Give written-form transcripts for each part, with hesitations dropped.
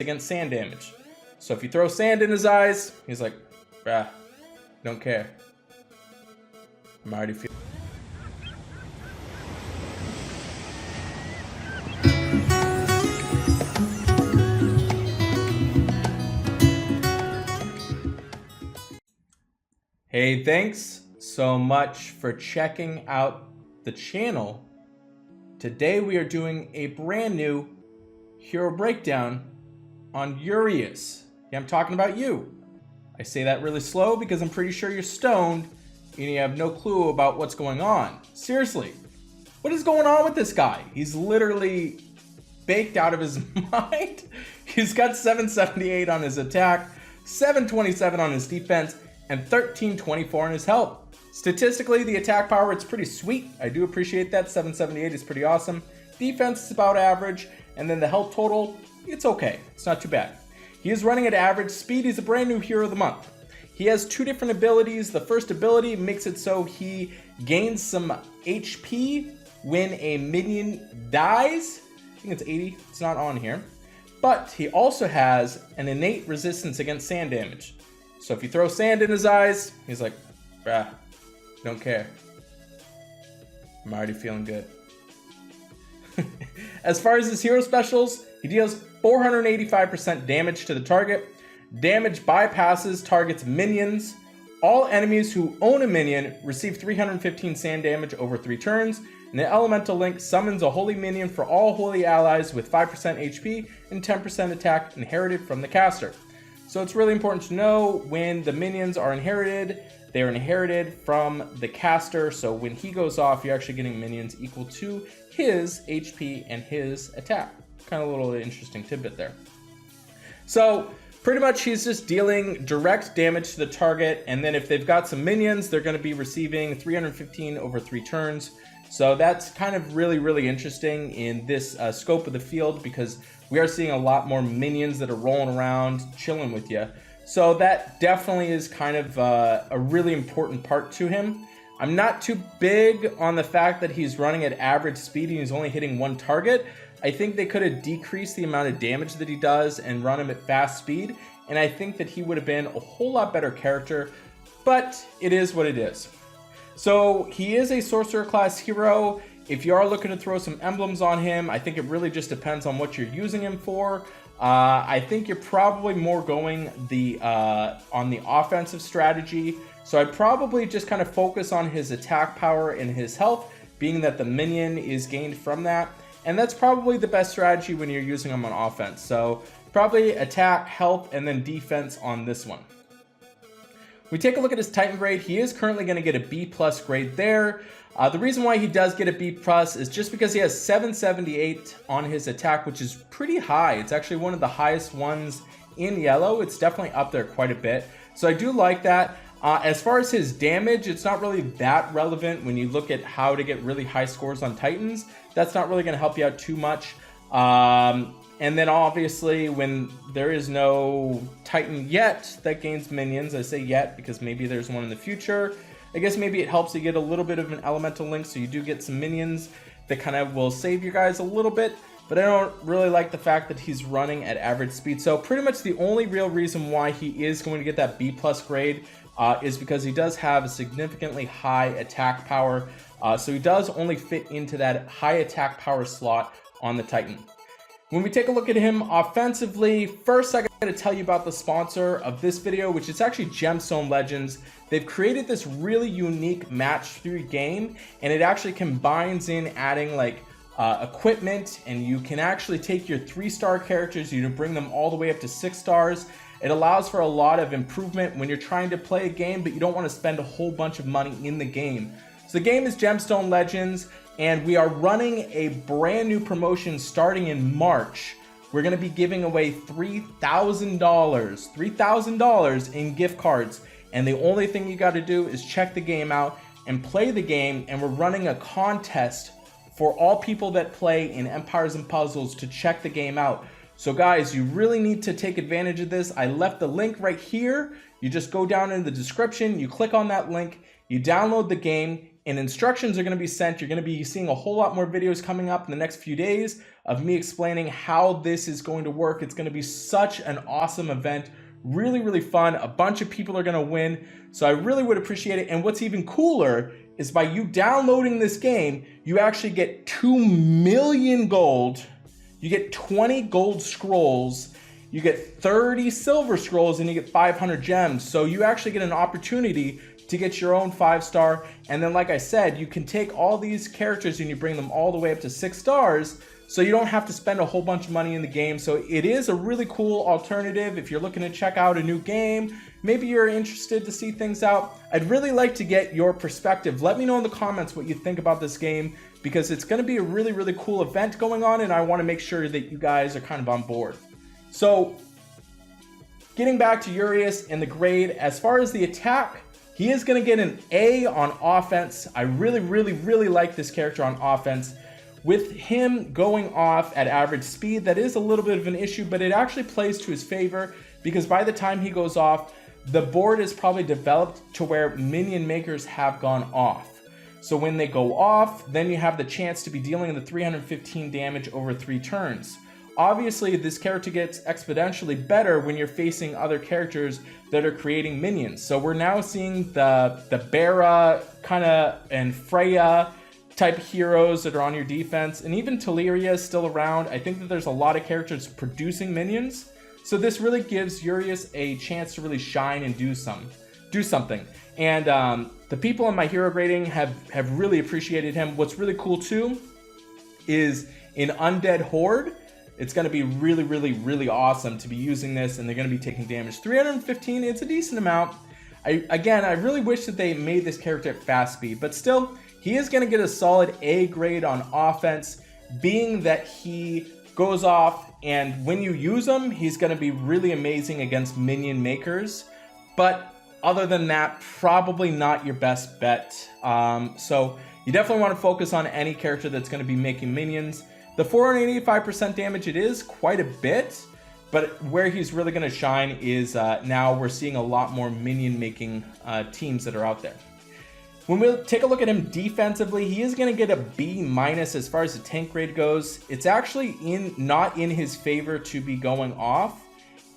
against sand damage. So if you throw sand in his eyes, he's like, don't care. I'm already feeling. Hey, thanks so much for checking out the channel. Today we are doing a brand new hero breakdown on Uraeus. Yeah, I'm talking about you. I say that really slow because I'm pretty sure you're stoned and you have no clue about what's going on. Seriously, what is going on with this guy? He's literally baked out of his mind. He's got 778 on his attack, 727 on his defense, and 1324 on his health. Statistically, the attack power, it's pretty sweet. I do appreciate that. 778 is pretty awesome. Defense is about average, and then the health total, it's okay. It's not too bad. He is running at average speed. He's a brand new hero of the month. He has two different abilities. The first ability makes it so he gains some HP when a minion dies. I think it's 80. It's not on here. But he also has an innate resistance against sand damage. So if you throw sand in his eyes, he's like, don't care. I'm already feeling good. As far as his hero specials, he deals 485% damage to the target. Damage bypasses target's minions. All enemies who own a minion receive 315 sand damage over 3 turns. And the elemental link summons a holy minion for all holy allies with 5% HP and 10% attack inherited from the caster. So it's really important to know when the minions are inherited, they're inherited from the caster. So when he goes off, you're actually getting minions equal to his HP and his attack. Kind of a little interesting tidbit there. So pretty much he's just dealing direct damage to the target. And then if they've got some minions, they're going to be receiving 315 over 3 turns. So that's kind of really interesting in this scope of the field, because we are seeing a lot more minions that are rolling around, chilling with you. So that definitely is kind of a really important part to him. I'm not too big on the fact that he's running at average speed and he's only hitting one target. I think they could have decreased the amount of damage that he does and run him at fast speed. And I think that he would have been a whole lot better character, but it is what it is. So he is a sorcerer class hero. If you are looking to throw some emblems on him, I think it really just depends on what you're using him for. I think you're probably more going on the offensive strategy. So I'd probably just kind of focus on his attack power and his health, being that the minion is gained from that. And that's probably the best strategy when you're using him on offense. So probably attack, health, and then defense on this one. We take a look at his Titan grade. He is currently going to get a B+ grade there. The reason why he does get a B+ is just because he has 778 on his attack, which is pretty high. It's actually one of the highest ones in yellow. It's definitely up there quite a bit. So I do like that. As far as his damage, it's not really that relevant when you look at how to get really high scores on Titans. That's not really going to help you out too much. And then obviously when there is no Titan yet that gains minions, I say yet because maybe there's one in the future. I guess maybe it helps you get a little bit of an elemental link, so you do get some minions that kind of will save you guys a little bit. But I don't really like the fact that he's running at average speed. So pretty much the only real reason why he is going to get that B+ grade is because he does have a significantly high attack power. So he does only fit into that high attack power slot on the Titan. When we take a look at him offensively, first I gotta tell you about the sponsor of this video, which is actually Gemstone Legends. They've created this really unique match 3 game, and it actually combines in adding like equipment, and you can actually take your 3-star characters, you can bring them all the way up to 6 stars. It allows for a lot of improvement when you're trying to play a game, but you don't want to spend a whole bunch of money in the game. So the game is Gemstone Legends, and we are running a brand new promotion starting in March. We're going to be giving away $3,000 in gift cards. And the only thing you got to do is check the game out and play the game. And we're running a contest for all people that play in Empires and Puzzles to check the game out. So guys, you really need to take advantage of this. I left the link right here. You just go down in the description, you click on that link, you download the game, and instructions are going to be sent. You're going to be seeing a whole lot more videos coming up in the next few days of me explaining how this is going to work. It's going to be such an awesome event. Really, really fun. A bunch of people are going to win. So I really would appreciate it. And what's even cooler is by you downloading this game, you actually get 2 million gold. You get 20 gold scrolls. You get 30 silver scrolls, and you get 500 gems. So you actually get an opportunity to get your own 5-star. And then, like I said, you can take all these characters and you bring them all the way up to 6 stars. So you don't have to spend a whole bunch of money in the game. So it is a really cool alternative if you're looking to check out a new game. Maybe you're interested to see things out. I'd really like to get your perspective. Let me know in the comments what you think about this game, because it's going to be a really, really cool event going on, and I want to make sure that you guys are kind of on board. So getting back to Uraeus and the grade, as far as the attack, he is going to get an A on offense. I really, really, really like this character on offense. With him going off at average speed, that is a little bit of an issue, but it actually plays to his favor, because by the time he goes off, the board is probably developed to where minion makers have gone off. So when they go off, then you have the chance to be dealing the 315 damage over 3 turns. Obviously, this character gets exponentially better when you're facing other characters that are creating minions. So we're now seeing the Bera kind of and Freya type heroes that are on your defense, and even Teleria is still around. I think that there's a lot of characters producing minions. So this really gives Uraeus a chance to really shine and do something. And the people in my hero grading have really appreciated him. What's really cool too is in Undead Horde, it's going to be really, really, really awesome to be using this, and they're going to be taking damage. 315, it's a decent amount. I really wish that they made this character at fast speed, but still, he is going to get a solid A grade on offense, being that he goes off, and when you use him, he's going to be really amazing against minion makers. But other than that, probably not your best bet. So you definitely want to focus on any character that's going to be making minions. The 485% damage, it is quite a bit, but where he's really going to shine is now we're seeing a lot more minion making teams that are out there. When we take a look at him defensively, he is going to get a B- as far as the tank grade goes. It's actually not in his favor to be going off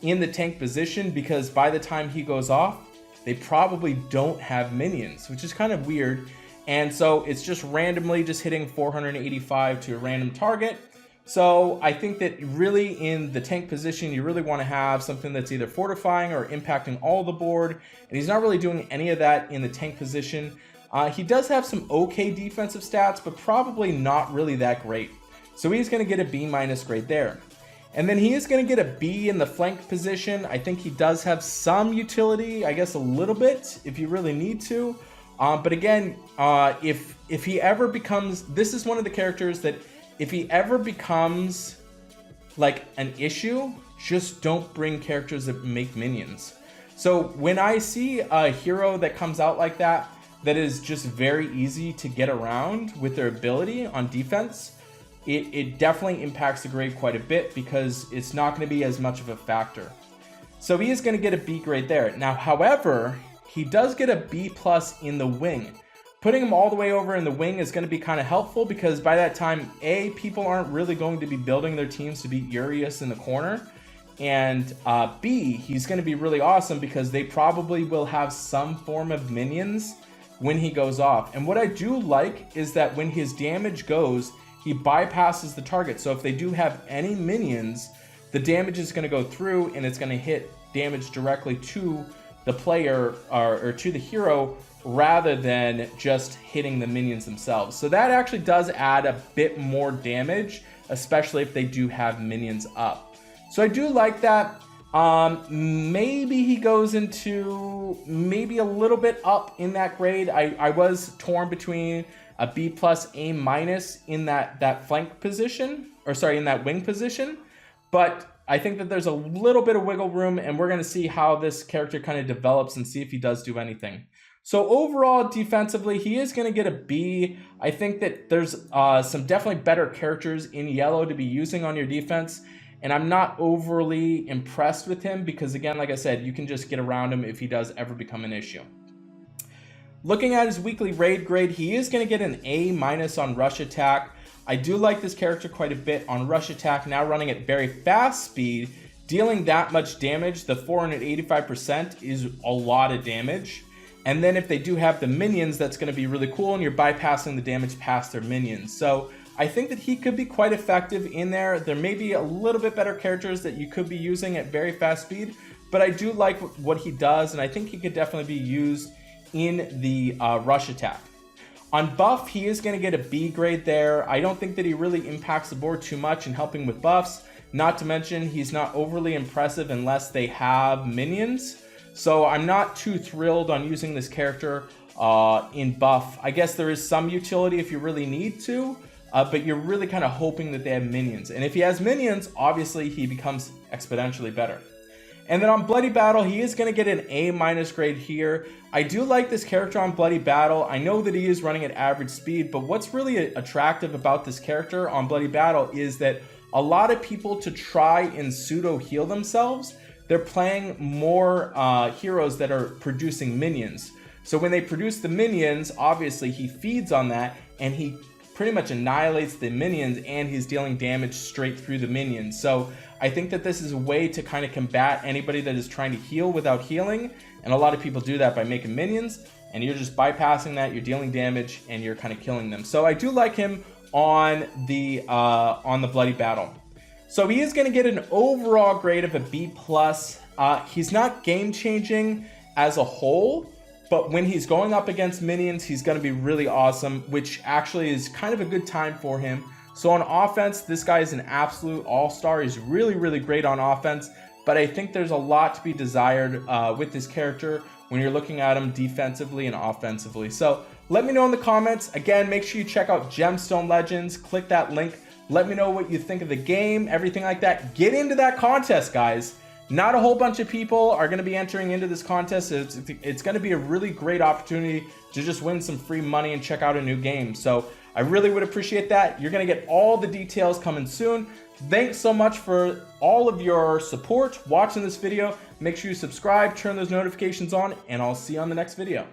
in the tank position, because by the time he goes off, they probably don't have minions, which is kind of weird. And so it's just randomly just hitting 485 to a random target. So I think that really in the tank position, you really want to have something that's either fortifying or impacting all the board. And he's not really doing any of that in the tank position. He does have some okay defensive stats, but probably not really that great. So he's going to get a B- grade there. And then he is going to get a B in the flank position. I think he does have some utility, I guess a little bit, if you really need to. But again, if he ever becomes, this is one of the characters that if he ever becomes like an issue, just don't bring characters that make minions. So when I see a hero that comes out like that is just very easy to get around with their ability on defense, it definitely impacts the grade quite a bit, because it's not going to be as much of a factor. So he is going to get a B grade there. Now, however, he does get a B+ in the wing. Putting him all the way over in the wing is going to be kind of helpful, because by that time, A, people aren't really going to be building their teams to beat Uraeus in the corner. And B, he's going to be really awesome because they probably will have some form of minions when he goes off. And what I do like is that when his damage goes, he bypasses the target. So if they do have any minions, the damage is going to go through and it's going to hit damage directly to the player or to the hero, rather than just hitting the minions themselves. So that actually does add a bit more damage, especially if they do have minions up. So I do like that. Maybe he goes into maybe a little bit up in that grade. I was torn between a B+, A- in that flank position, or sorry, in that wing position. But I think that there's a little bit of wiggle room, and we're going to see how this character kind of develops and see if he does do anything. So overall, defensively, he is going to get a B. I think that there's some definitely better characters in yellow to be using on your defense, and I'm not overly impressed with him because, again, like I said, you can just get around him if he does ever become an issue. Looking at his weekly raid grade, he is going to get an A- on rush attack. I do like this character quite a bit on rush attack, now running at very fast speed. Dealing that much damage, the 485% is a lot of damage. And then if they do have the minions, that's going to be really cool, and you're bypassing the damage past their minions. So I think that he could be quite effective in there. There may be a little bit better characters that you could be using at very fast speed, but I do like what he does, and I think he could definitely be used in the rush attack. On buff, he is going to get a B grade there. I don't think that he really impacts the board too much in helping with buffs. Not to mention, he's not overly impressive unless they have minions. So I'm not too thrilled on using this character in buff. I guess there is some utility if you really need to, but you're really kind of hoping that they have minions. And if he has minions, obviously he becomes exponentially better. And then on Bloody Battle, he is going to get an A- grade here. I do like this character on Bloody Battle. I know that he is running at average speed, but what's really attractive about this character on Bloody Battle is that a lot of people, to try and pseudo heal themselves, they're playing more heroes that are producing minions. So when they produce the minions, obviously he feeds on that, and he pretty much annihilates the minions, and he's dealing damage straight through the minions. So I think that this is a way to kind of combat anybody that is trying to heal without healing, and a lot of people do that by making minions, and you're just bypassing that, you're dealing damage, and you're kind of killing them. So I do like him on the Bloody Battle. So he is going to get an overall grade of a B+. He's not game changing as a whole, but when he's going up against minions, he's going to be really awesome, which actually is kind of a good time for him. So on offense, this guy is an absolute all-star. He's really, really great on offense, but I think there's a lot to be desired with this character when you're looking at him defensively and offensively. So let me know in the comments. Again, make sure you check out Gemstone Legends. Click that link. Let me know what you think of the game, everything like that. Get into that contest, guys. Not a whole bunch of people are going to be entering into this contest. It's going to be a really great opportunity to just win some free money and check out a new game. So I really would appreciate that. You're going to get all the details coming soon. Thanks so much for all of your support watching this video. Make sure you subscribe, turn those notifications on, and I'll see you on the next video.